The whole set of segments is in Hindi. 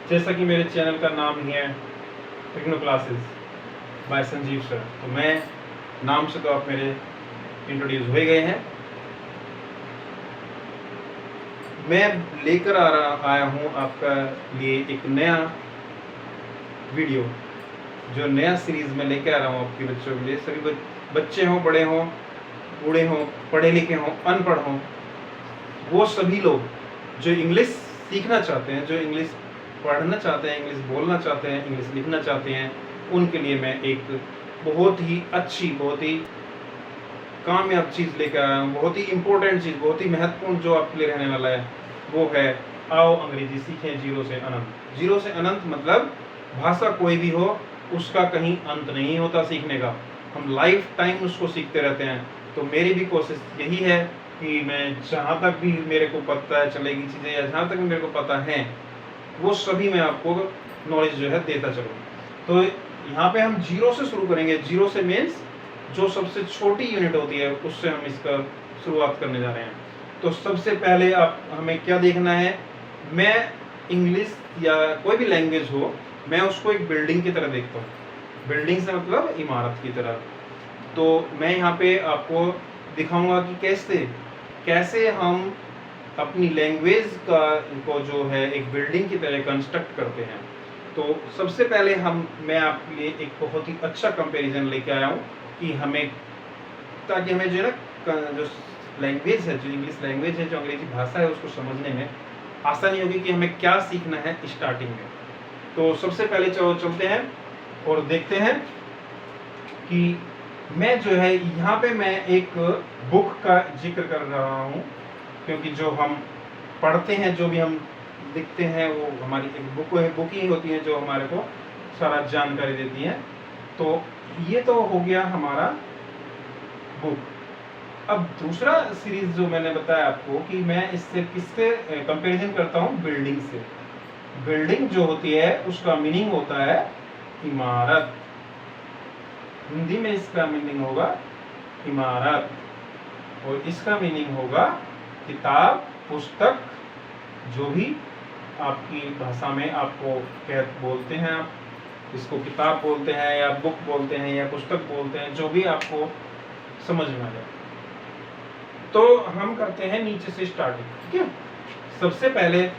जैसा कि मेरे चैनल का नाम ही है Techno Classes by Sanjeev sir, तो मैं नाम से तो आप मेरे इंट्रोड्यूस हो गए हैं। मैं लेकर आया हूँ आपका लिए एक नया वीडियो, जो नया सीरीज में लेकर आ रहा हूँ आपके बच्चों के लिए। सभी बच्चे हों, बड़े हों, बूढ़े हों, पढ़े लिखे हों, अनपढ़ हों, वो सभी लोग जो इंग्लिश सीखना चाहते हैं, जो इंग्लिश पढ़ना चाहते हैं, इंग्लिश बोलना चाहते हैं, इंग्लिश लिखना चाहते हैं, उनके लिए मैं एक बहुत ही अच्छी, बहुत ही कामयाब चीज़ लेकर आया हूँ। बहुत ही इम्पोर्टेंट चीज़, बहुत ही महत्वपूर्ण जो आपके लिए रहने वाला है वो है आओ अंग्रेजी सीखें जीरो से अनंत। जीरो से अनंत मतलब भाषा कोई भी हो, उसका कहीं अंत नहीं होता सीखने का। हम लाइफ टाइम उसको सीखते रहते हैं। तो मेरी भी कोशिश यही है कि मैं जहाँ तक भी मेरे को पता है चलेगी चीज़ें, या जहाँ तक भी मेरे को पता है, वो सभी मैं आपको नॉलेज जो है देता चलूँ। तो यहाँ पे हम जीरो से शुरू करेंगे। जीरो से मीन्स जो सबसे छोटी यूनिट होती है, उससे हम इसका शुरुआत करने जा रहे हैं। तो सबसे पहले आप हमें क्या देखना है, मैं इंग्लिश या कोई भी लैंग्वेज हो, मैं उसको एक बिल्डिंग की तरह देखता हूँ। बिल्डिंग से मतलब इमारत की तरह। तो मैं यहाँ पे आपको दिखाऊंगा कि कैसे हम अपनी लैंग्वेज को जो है एक बिल्डिंग की तरह कंस्ट्रक्ट करते हैं। तो सबसे पहले मैं आपके लिए एक बहुत ही अच्छा कंपैरिजन लेके आया हूँ कि हमें, ताकि हमें जो है ना, जो लैंग्वेज है, जो इंग्लिश लैंग्वेज है, जो अंग्रेजी भाषा है, उसको समझने में आसानी होगी कि हमें क्या सीखना है स्टार्टिंग में। तो सबसे पहले चलते हैं और देखते हैं कि मैं जो है यहाँ पे मैं एक बुक का जिक्र कर रहा हूँ, क्योंकि जो हम पढ़ते हैं, जो भी हम लिखते हैं, वो हमारी एक बुक ही होती है जो हमारे को सारा जानकारी देती है। तो ये तो हो गया हमारा बुक। अब दूसरा सीरीज जो मैंने बताया आपको कि मैं इससे किससे कंपैरिजन करता हूँ, बिल्डिंग से। बिल्डिंग जो होती है उसका मीनिंग होता है इमारत। हिंदी में इसका मीनिंग होगा इमारत, और इसका मीनिंग होगा किताब, पुस्तक, जो भी आपकी भाषा में आपको बोलते हैं, आप इसको किताब बोलते हैं या बुक बोलते हैं या पुस्तक बोलते हैं, जो भी आपको समझ में आ जाए। तो हम करते हैं नीचे से स्टार्टिंग, ठीक है। सबसे पहले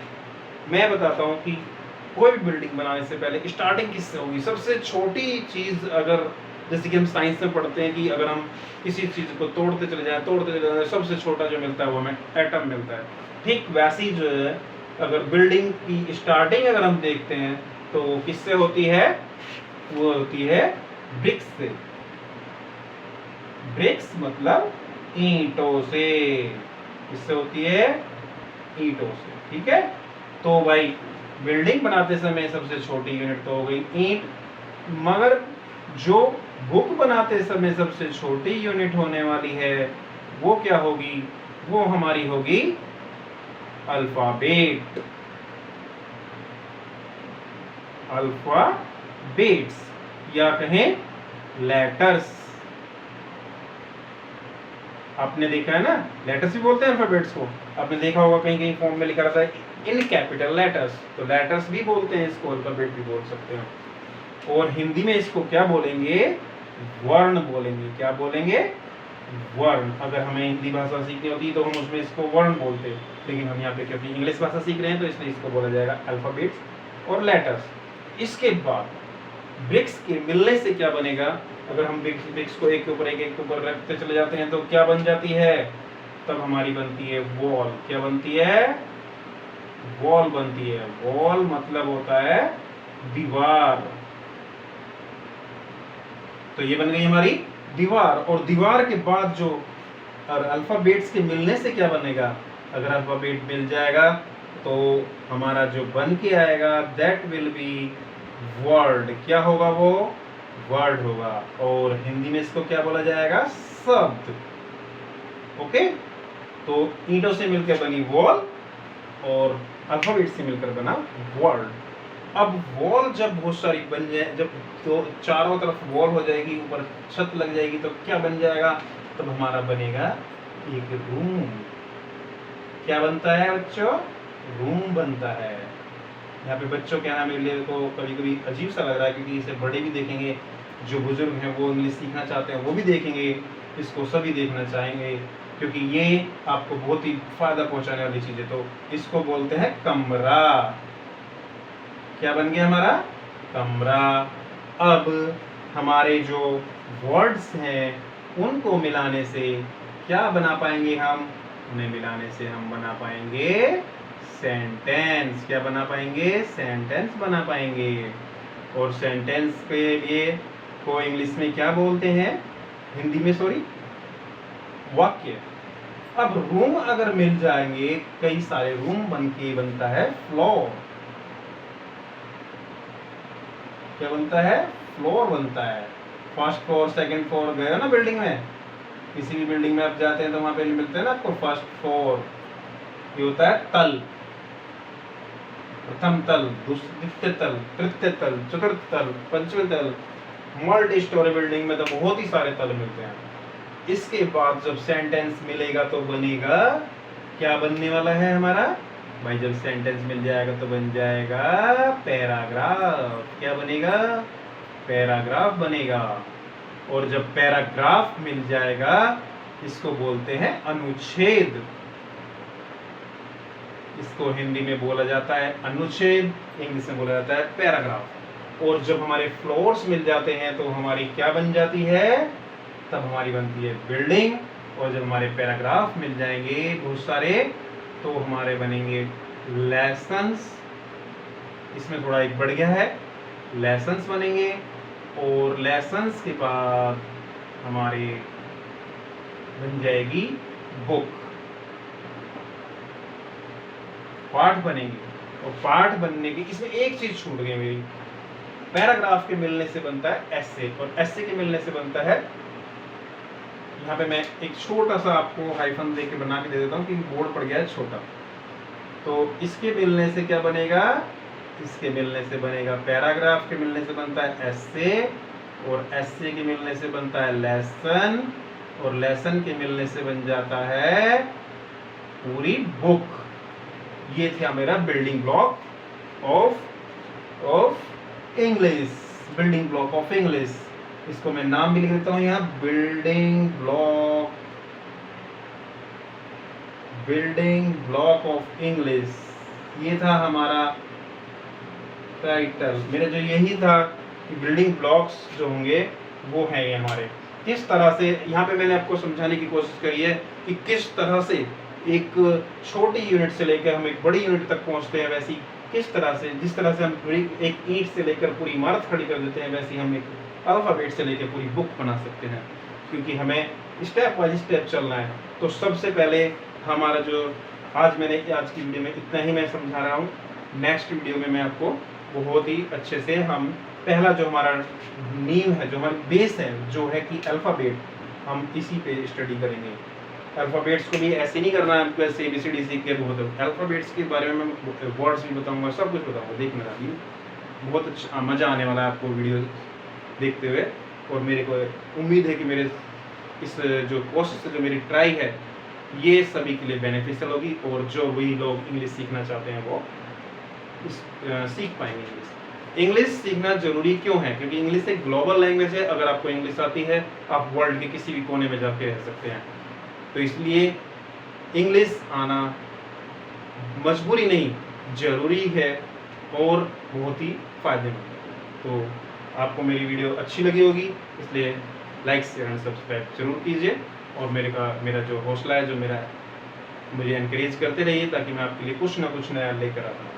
मैं बताता हूँ कि कोई भी बिल्डिंग बनाने से पहले स्टार्टिंग किससे होगी। सबसे छोटी चीज़, अगर जैसे कि हम साइंस में पढ़ते हैं कि अगर हम किसी चीज़ को तोड़ते चले जाएं, सबसे छोटा जो मिलता है वो हमें एटम मिलता है। ठीक वैसी जो है, अगर बिल्डिंग की स्टार्टिंग अगर हम देखते हैं तो वो किससे होती है, वो होती है ब्रिक्स से। ब्रिक्स मतलब ईंटों से। किससे होती है, ईंटों से, ठीक है। तो भाई बिल्डिंग बनाते समय सबसे छोटी यूनिट तो हो गई ईंट, मगर जो बुक बनाते समय सबसे छोटी यूनिट होने वाली है वो क्या होगी, वो हमारी होगी अल्फाबेट। अल्फाबेट्स या कहें लेटर्स। आपने देखा है ना, लेटर्स भी बोलते हैं अल्फाबेट्स को। आपने देखा होगा कहीं कहीं फॉर्म में लिखा रहता है इन कैपिटल लेटर्स, तो लेटर्स भी बोलते हैं इसको, अल्फाबेट भी बोल सकते हैं। और हिंदी में इसको क्या बोलेंगे, वर्ण बोलेंगे। क्या बोलेंगे, वर्ण। अगर हमें हिंदी भाषा सीखनी होती तो हम उसमें इसको वर्ण बोलते, लेकिन हम यहाँ पे क्योंकि इंग्लिश भाषा सीख रहे हैं तो इसलिए इसको बोला जाएगा अल्फाबेट्स और लेटर्स। इसके बाद ब्रिक्स के मिलने से क्या बनेगा, अगर हम ब्रिक्स को एक के ऊपर रखते चले जाते हैं तो क्या बन जाती है, तब हमारी बनती है वॉल। क्या बनती है, वॉल बनती है। वॉल मतलब होता है दीवार। तो ये बन गई हमारी दीवार। और दीवार के बाद जो, और अल्फाबेट्स के मिलने से क्या बनेगा, अगर अल्फाबेट मिल जाएगा तो हमारा जो बन के आएगा दैट विल बी वर्ड। क्या होगा, वो वर्ड होगा। और हिंदी में इसको क्या बोला जाएगा, शब्द। ओके। तो ईंटों से मिलकर बनी वॉल और अल्फाबेट से मिलकर बना वर्ड। अब वॉल जब बहुत सारी बन जाए, जब तो चारों तरफ वॉल हो जाएगी, ऊपर छत लग जाएगी, तो क्या बन जाएगा, तब हमारा बनेगा एक रूम। क्या बनता है बच्चों, रूम बनता है। यहाँ पे बच्चों के आना मेरे को कभी कभी अजीब सा लग रहा है, क्योंकि इसे बड़े भी देखेंगे, जो बुजुर्ग हैं वो इंग्लिश सीखना चाहते हैं वो भी देखेंगे, इसको सभी देखना चाहेंगे, क्योंकि ये आपको बहुत ही फायदा पहुंचाने वाली चीज़ है। तो इसको बोलते हैं कमरा। क्या बन गया हमारा? कमरा। अब हमारे जो वर्ड्स हैं उनको मिलाने से क्या बना पाएंगे हम? उन्हें मिलाने से हम बना पाएंगे सेंटेंस। क्या बना पाएंगे? सेंटेंस बना पाएंगे। और सेंटेंस के लिए को इंग्लिश में क्या बोलते हैं? हिंदी में सॉरी, वाक्य। अब रूम अगर मिल जाएंगे, कई सारे रूम बनता है फ्लोर। क्या बनता है? फ्लोर बनता है। फर्स्ट फ्लोर, सेकंड फ्लोर गए ना बिल्डिंग में, किसी भी बिल्डिंग में आप जाते हैं तो वहां पे मिलते हैं ना आपको फर्स्ट फ्लोर। ये होता है तल, प्रथम तल, द्वितीय तल, तृतीय तल, चतुर्थ तल, पंचम तल। मल्टी स्टोरी बिल्डिंग में तो बहुत ही सारे तल मिलते हैं। इसके बाद जब सेंटेंस मिलेगा तो बनेगा, क्या बनने वाला है हमारा भाई? जब सेंटेंस मिल जाएगा तो बन जाएगा पैराग्राफ। क्या बनेगा? पैराग्राफ बनेगा। और जब पैराग्राफ मिल जाएगा, इसको बोलते हैं अनुच्छेद। इसको हिंदी में बोला जाता है अनुच्छेद, इंग्लिश में बोला जाता है पैराग्राफ। और जब हमारे फ्लोर्स मिल जाते हैं तो हमारी क्या बन जाती है? तब हमारी बनती है बिल्डिंग। और जब हमारे पैराग्राफ मिल जाएंगे बहुत सारे, तो हमारे बनेंगे लेसन्स। इसमें थोड़ा एक बढ़ गया है, लेसन्स बनेंगे। और लेसन्स के बाद हमारे बन जाएगी बुक, पाठ बनेंगे। और पाठ बनने की इसमें एक चीज छूट गई मेरी, पैराग्राफ के मिलने से बनता है एसे, और एसे के मिलने से बनता है, यहाँ पे मैं एक छोटा सा आपको हाइफन दे के बना के दे देता हूँ कि बोर्ड पड़ गया है छोटा। तो इसके मिलने से क्या बनेगा? इसके मिलने से बनेगा पैराग्राफ, के मिलने से बनता है एसे, और एसे के मिलने से बनता है लेसन, और लेसन के मिलने से बन जाता है पूरी बुक। ये था मेरा building block of English, building block of English. इसको मैं नाम भी लिख देता हूं यहाँ, बिल्डिंग ब्लॉक ऑफ इंग्लिश। ये था हमारा टाइटल। मेरा जो यही था कि बिल्डिंग ब्लॉक्स जो होंगे वो हैं ये हमारे। किस तरह से यहाँ पे मैंने आपको समझाने की कोशिश करी है कि किस तरह से एक छोटी यूनिट से लेकर हम एक बड़ी यूनिट तक पहुँचते हैं, वैसी किस तरह से, जिस तरह से हम पूरी एक ईंट से लेकर पूरी इमारत खड़ी कर देते हैं, वैसे हम एक अल्फ़ाबेट से लेकर पूरी बुक बना सकते हैं। क्योंकि हमें स्टेप बाय स्टेप चलना है। तो सबसे पहले हमारा जो आज की वीडियो में इतना ही मैं समझा रहा हूँ। नेक्स्ट वीडियो में मैं आपको बहुत ही अच्छे से हम पहला जो हमारा नींव है, जो हमारी बेस है, जो है कि अल्फ़ाबेट, हम इसी पे स्टडी करेंगे। अल्फ़ाबेट्स को भी ऐसे नहीं करना है आपको, ऐसे ABCD सीख के बहुत। अल्फ़ाबेट्स के बारे में मैं वर्ड्स भी बताऊंगा, सब कुछ बताऊंगा। देखना अभी बहुत अच्छा मज़ा आने वाला है आपको वीडियो देखते हुए। और मेरे को उम्मीद है कि मेरे इस जो कोशिश, जो मेरी ट्राई है, ये सभी के लिए बेनिफिशियल होगी। और जो भी लोग इंग्लिश सीखना चाहते हैं वो सीख पाएंगे। इंग्लिश सीखना जरूरी क्यों है? क्योंकि इंग्लिश एक ग्लोबल लैंग्वेज है। अगर आपको इंग्लिश आती है, आप वर्ल्ड के किसी भी कोने में जाके रह सकते हैं। तो इसलिए इंग्लिश आना मजबूरी नहीं, जरूरी है और बहुत ही फायदेमंद है। तो आपको मेरी वीडियो अच्छी लगी होगी, इसलिए लाइक शेयर एंड सब्सक्राइब जरूर कीजिए। और मेरा जो हौसला है, जो मुझे एनकरेज करते रहिए, ताकि मैं आपके लिए कुछ ना कुछ नया लेकर आता हूँ।